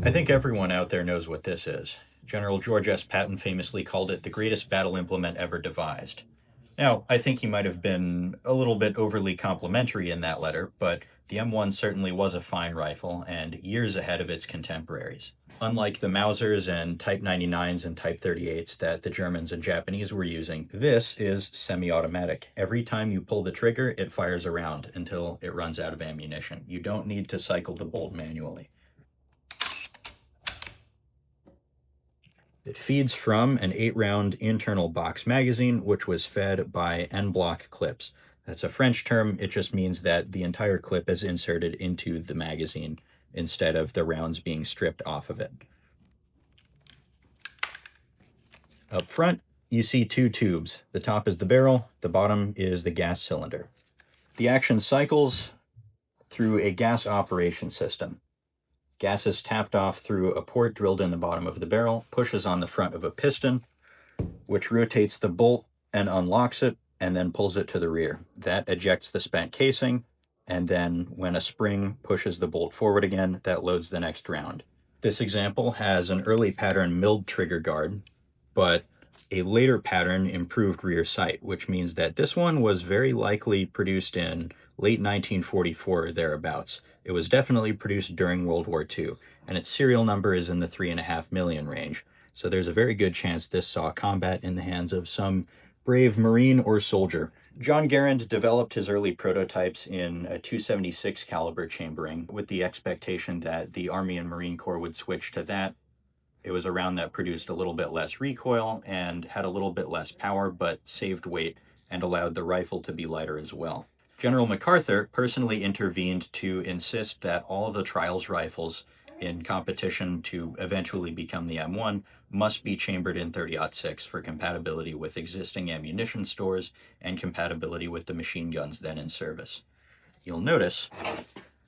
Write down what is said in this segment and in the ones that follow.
I think everyone out there knows what this is. General George S. Patton famously called it the greatest battle implement ever devised. Now, I think he might have been a little bit overly complimentary in that letter, but the M1 certainly was a fine rifle and years ahead of its contemporaries. Unlike the Mausers and Type 99s and Type 38s that the Germans and Japanese were using, this is semi-automatic. Every time you pull the trigger, it fires a round until it runs out of ammunition. You don't need to cycle the bolt manually. It feeds from an 8-round internal box magazine, which was fed by en-bloc clips. That's a French term. It just means that the entire clip is inserted into the magazine instead of the rounds being stripped off of it. Up front, you see two tubes. The top is the barrel, the bottom is the gas cylinder. The action cycles through a gas operation system. Gas is tapped off through a port drilled in the bottom of the barrel, pushes on the front of a piston, which rotates the bolt and unlocks it, and then pulls it to the rear. That ejects the spent casing, and then when a spring pushes the bolt forward again, that loads the next round. This example has an early pattern milled trigger guard, but a later pattern improved rear sight, which means that this one was very likely produced in late 1944 or thereabouts. It was definitely produced during World War II, and its serial number is in the 3.5 million range. So there's a very good chance this saw combat in the hands of some brave Marine or soldier. John Garand developed his early prototypes in a .276 caliber chambering with the expectation that the Army and Marine Corps would switch to that. It was a round that produced a little bit less recoil and had a little bit less power, but saved weight and allowed the rifle to be lighter as well. General MacArthur personally intervened to insist that all of the trials rifles in competition to eventually become the M1 must be chambered in .30-06 for compatibility with existing ammunition stores and compatibility with the machine guns then in service. You'll notice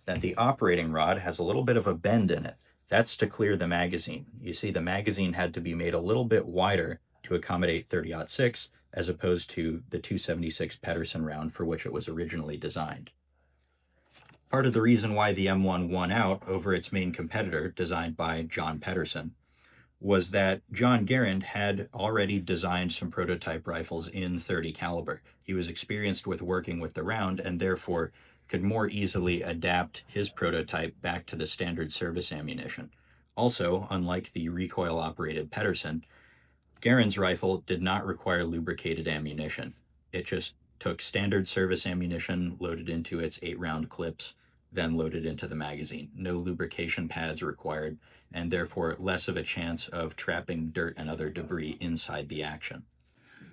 that the operating rod has a little bit of a bend in it. That's to clear the magazine. You see, the magazine had to be made a little bit wider to accommodate .30-06 as opposed to the .276 Pedersen round for which it was originally designed. Part of the reason why the M1 won out over its main competitor, designed by John Pedersen, was that John Garand had already designed some prototype rifles in .30 caliber. He was experienced with working with the round and therefore could more easily adapt his prototype back to the standard service ammunition. Also, unlike the recoil-operated Pedersen, Garand's rifle did not require lubricated ammunition. It just took standard service ammunition, loaded into its 8-round clips, then loaded into the magazine. No lubrication pads required, and therefore less of a chance of trapping dirt and other debris inside the action.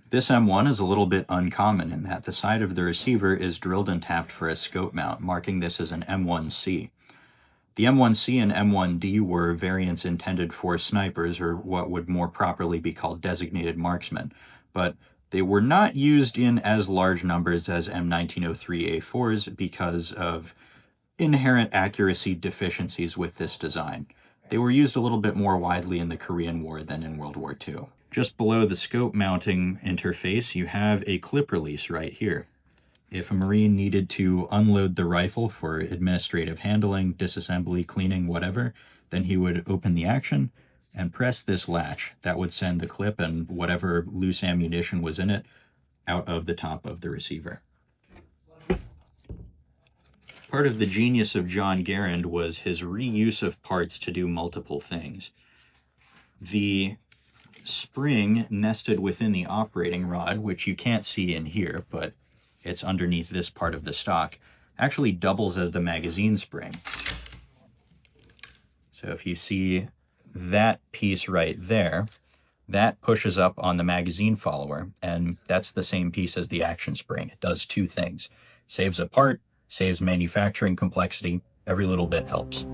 This M1 is a little bit uncommon in that the side of the receiver is drilled and tapped for a scope mount, marking this as an M1C. The M1C and M1D were variants intended for snipers, or what would more properly be called designated marksmen, but they were not used in as large numbers as M1903A4s because of inherent accuracy deficiencies with this design. They were used a little bit more widely in the Korean War than in World War II. Just below the scope mounting interface, you have a clip release right here. If a Marine needed to unload the rifle for administrative handling, disassembly, cleaning, whatever, then he would open the action and press this latch. That would send the clip and whatever loose ammunition was in it out of the top of the receiver. Part of the genius of John Garand was his reuse of parts to do multiple things. The spring nested within the operating rod, which you can't see in here, but it's underneath this part of the stock, actually doubles as the magazine spring. So if you see that piece right there, that pushes up on the magazine follower, and that's the same piece as the action spring. It does two things. Saves a part, saves manufacturing complexity. Every little bit helps.